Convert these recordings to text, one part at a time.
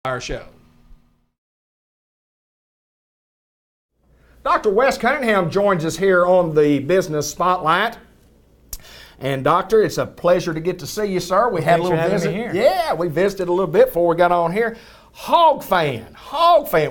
Our show. Dr. Wes Cunningham joins us here on the Business Spotlight. And Doctor, it's a pleasure to get to see you, sir. We had a little visit. Yeah, we visited a little bit before we got on here. Hog fan,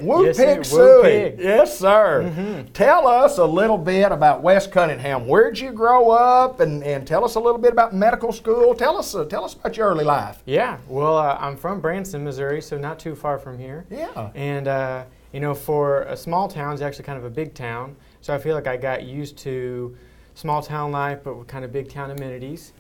Woo yes, Pig Suey. Yes, sir. Mm-hmm. Tell us a little bit about Wes Cunningham. Where'd you grow up, and tell us a little bit about medical school. Tell us about your early life. Yeah, well, I'm from Branson, Missouri, so not too far from here. Yeah. And you know, for a small town, it's actually kind of a big town. So I feel like I got used to small town life, but with kind of big town amenities.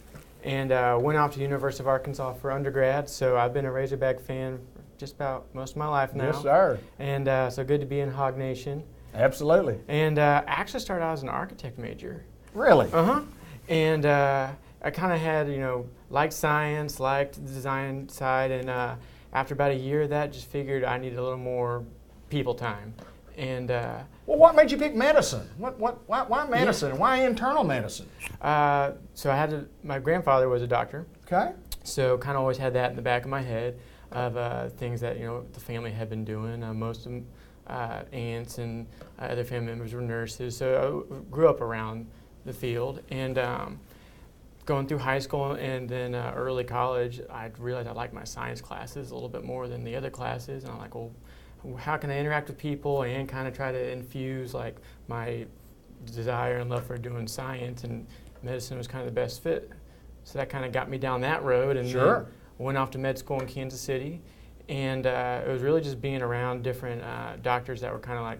And went off to the University of Arkansas for undergrad. So I've been a Razorback fan just about most of my life now. Yes, sir. And so good to be in Hog Nation. Absolutely. And I actually started out as an architect major. Really? Uh-huh. And I kind of had, you know, liked science, liked the design side, and after about a year of that, just figured I needed a little more people time. And well, what made you pick medicine? Why medicine? Yeah. Why internal medicine? So I had my grandfather was a doctor. Okay. So kind of always had that in the back of my head of things that, you know, the family had been doing. Most of them, aunts and other family members were nurses. So I grew up around the field. And going through high school and then early college, I realized I liked my science classes a little bit more than the other classes. And I'm like, well, how can I interact with people and kind of try to infuse like my desire and love for doing science, and medicine was kind of the best fit. So that kind of got me down that road, and sure. Then went off to med school in Kansas City. And it was really just being around different doctors that were kind of like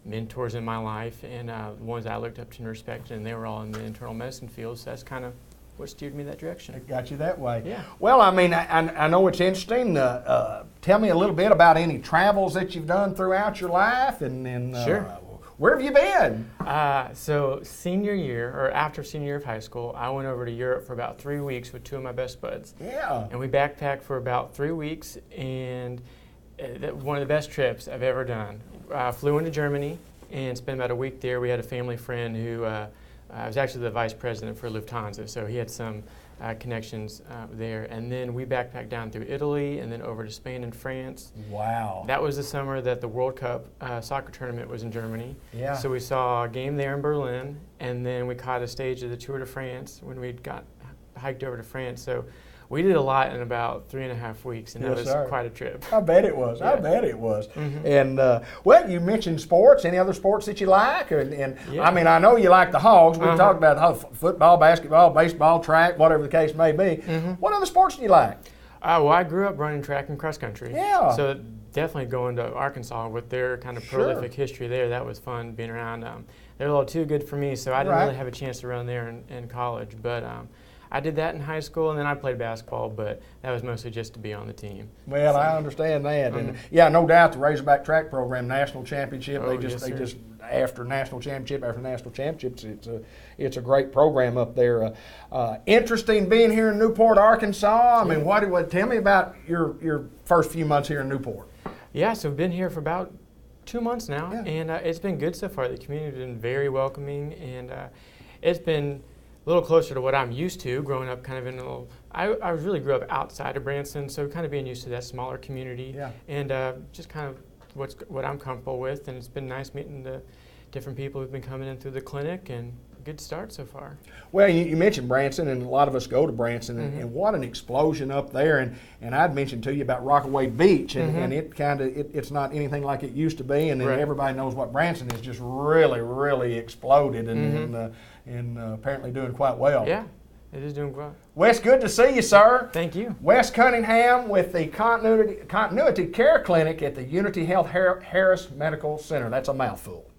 mentors in my life, and the ones I looked up to and respected, and they were all in the internal medicine field. So that's kind of what steered me that direction. It got you that way. Yeah. Well, I mean, I know it's interesting. Tell me a little bit about any travels that you've done throughout your life, and sure. Where have you been? So senior year, or after senior year of high school, I went over to Europe for about 3 weeks with two of my best buds. Yeah. And we backpacked for about 3 weeks, and one of the best trips I've ever done. Flew into Germany and spent about a week there. We had a family friend who was actually the vice president for Lufthansa, so he had some connections there. And then we backpacked down through Italy and then over to Spain and France. Wow. That was the summer that the World Cup soccer tournament was in Germany. Yeah. So we saw a game there in Berlin, and then we caught a stage of the Tour de France when we hiked over to France. So we did a lot in about 3.5 weeks, and yes, that was sir. Quite a trip. I bet it was. Yeah. I bet it was. Mm-hmm. And well, you mentioned sports. Any other sports that you like? And yeah. I mean, I know you like the Hogs. We talked about football, basketball, baseball, track, whatever the case may be. Mm-hmm. What other sports do you like? Well, I grew up running track and cross country. Yeah. So definitely going to Arkansas with their kind of prolific history there. That was fun being around. They're a little too good for me, so I didn't really have a chance to run there in college. But I did that in high school, and then I played basketball, but that was mostly just to be on the team. Well, so, I understand that, and yeah, no doubt the Razorback track program, national championship. Oh, they just after national championship, it's a great program up there. Interesting being here in Newport, Arkansas. I mean, what tell me about your first few months here in Newport? Yeah, so I've been here for about 2 months now, yeah. And it's been good so far. The community has been very welcoming, and it's been a little closer to what I'm used to, growing up kind of in a little, I really grew up outside of Branson, so kind of being used to that smaller community, yeah. And just kind of what I'm comfortable with, and it's been nice meeting the different people who've been coming in through the clinic, and good start so far. Well, you mentioned Branson, and a lot of us go to Branson, and what an explosion up there, and I'd mentioned to you about Rockaway Beach, and it kind of it's not anything like it used to be, and then everybody knows what Branson is just really exploded, and apparently doing quite well. Yeah, it is doing well. Wes, good to see you, sir. Thank you. Wes Cunningham with the Continuity Care Clinic at the Unity Health Harris Medical Center. That's a mouthful.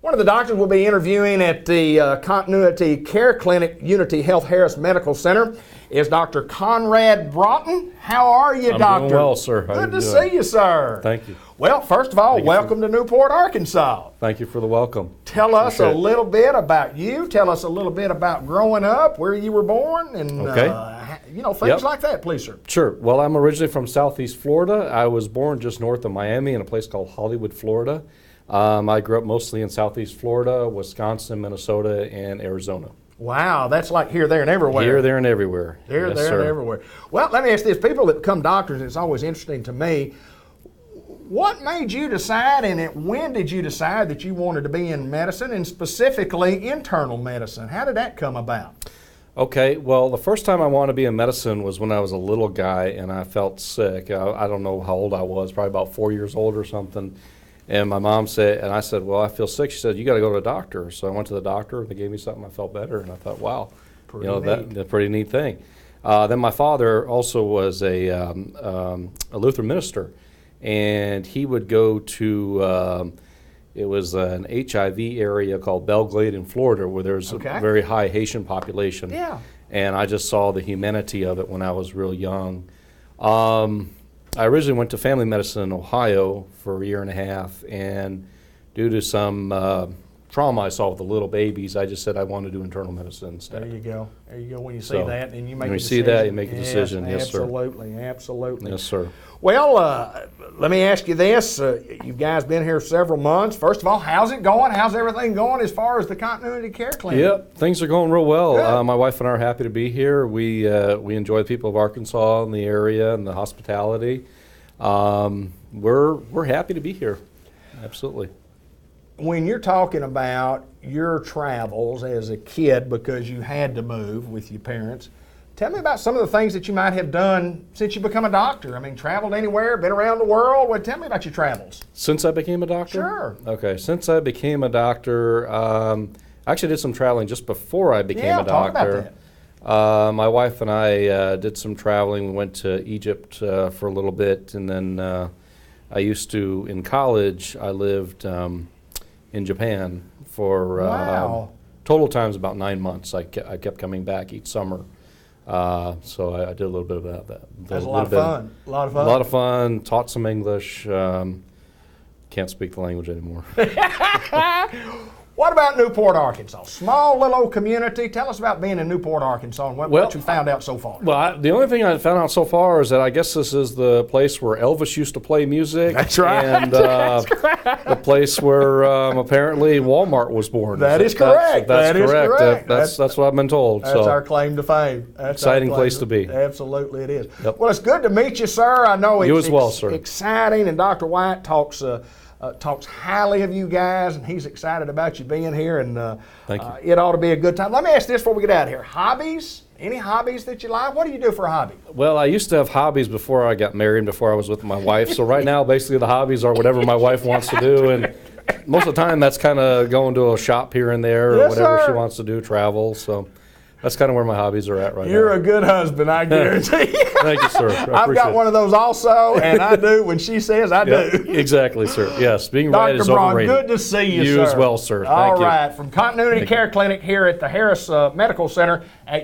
One of the doctors we'll be interviewing at the Continuity Care Clinic, Unity Health Harris Medical Center, is Dr. Conrad Broughton. How are you, Doctor? I'm doing well, sir. How Good to see you, sir. Thank you. Well, first of all, welcome to Newport, Arkansas. Thank you for the welcome. Tell us a little bit about you. Tell us a little bit about growing up, where you were born, and things like that, please, sir. Sure. Well, I'm originally from Southeast Florida. I was born just north of Miami in a place called Hollywood, Florida. I grew up mostly in Southeast Florida, Wisconsin, Minnesota, and Arizona. Wow, that's like here, there, and everywhere. Here, there, and everywhere. Here, Yes, there, sir. and everywhere. Well, let me ask this. People that become doctors, it's always interesting to me. What made you decide, and when did you decide that you wanted to be in medicine, and specifically internal medicine? How did that come about? Okay, well, the first time I wanted to be in medicine was when I was a little guy and I felt sick. I don't know how old I was, probably about 4 years old or something. And my mom said, and I said, well, I feel sick. She said, you got to go to the doctor. So I went to the doctor and they gave me something. I felt better. And I thought, wow, that's a pretty neat thing. Then my father also was a Lutheran minister. And he would go to, it was an HIV area called Belglade in Florida where there's a very high Haitian population. Yeah. And I just saw the humanity of it when I was real young. I originally went to family medicine in Ohio for a year and a half, and due to some trauma I saw with the little babies, I just said I want to do internal medicine instead. There you go. There you go. When you see So, that, and you make when a you decision. see that, you make a decision. Yes, sir. Absolutely, absolutely. Yes, sir. Well, let me ask you this. You guys been here several months. First of all, how's it going? How's everything going as far as the continuity care clinic? Yep, things are going real well. Good. My wife and I are happy to be here. We enjoy the people of Arkansas and the area and the hospitality. We're happy to be here. Absolutely. When you're talking about your travels as a kid because you had to move with your parents, tell me about some of the things that you might have done since you become a doctor. I mean, traveled anywhere, been around the world. Well, tell me about your travels. Since I became a doctor? Sure. Okay, since I became a doctor, I actually did some traveling just before I became a talk doctor. about that. My wife and I did some traveling. We went to Egypt for a little bit, and then I used to, in college, I lived in Japan for total times about 9 months. I kept coming back each summer. So I did a little bit of that. That's a lot of fun. A lot of fun. A lot of fun. Taught some English. Can't speak the language anymore. What about Newport, Arkansas? Small little old community. Tell us about being in Newport, Arkansas, and what you found out so far. Well, the only thing I found out so far is that I guess this is the place where Elvis used to play music. That's right. And That's right. the place where apparently Walmart was born. That is correct. That's That is correct. correct. That's what I've been told. That's So our claim to fame. That's exciting our claim place to be. Absolutely, it is. Yep. Well, it's good to meet you, sir. I know You it's as well, sir. exciting, and Dr. White talks highly of you guys, and he's excited about you being here, and Thank you. It ought to be a good time. Let me ask this before we get out of here. Hobbies? Any hobbies that you like? What do you do for a hobby? Well, I used to have hobbies before I got married, before I was with my wife. So right now, basically, the hobbies are whatever my wife wants to do, and most of the time, that's kind of going to a shop here and there, or Yes, whatever sir. she wants to do, travel. So that's kind of where my hobbies are at right now. You're a good husband, I guarantee. Thank you, sir. I I've appreciate got it. one of those also, and I do when she says I Yep, do. exactly, sir. Yes, being right Dr. is Braun, overrated. good to see you, You sir. as well, sir. Thank All you. right, from Continuity Care Clinic here at the Harris Medical Center at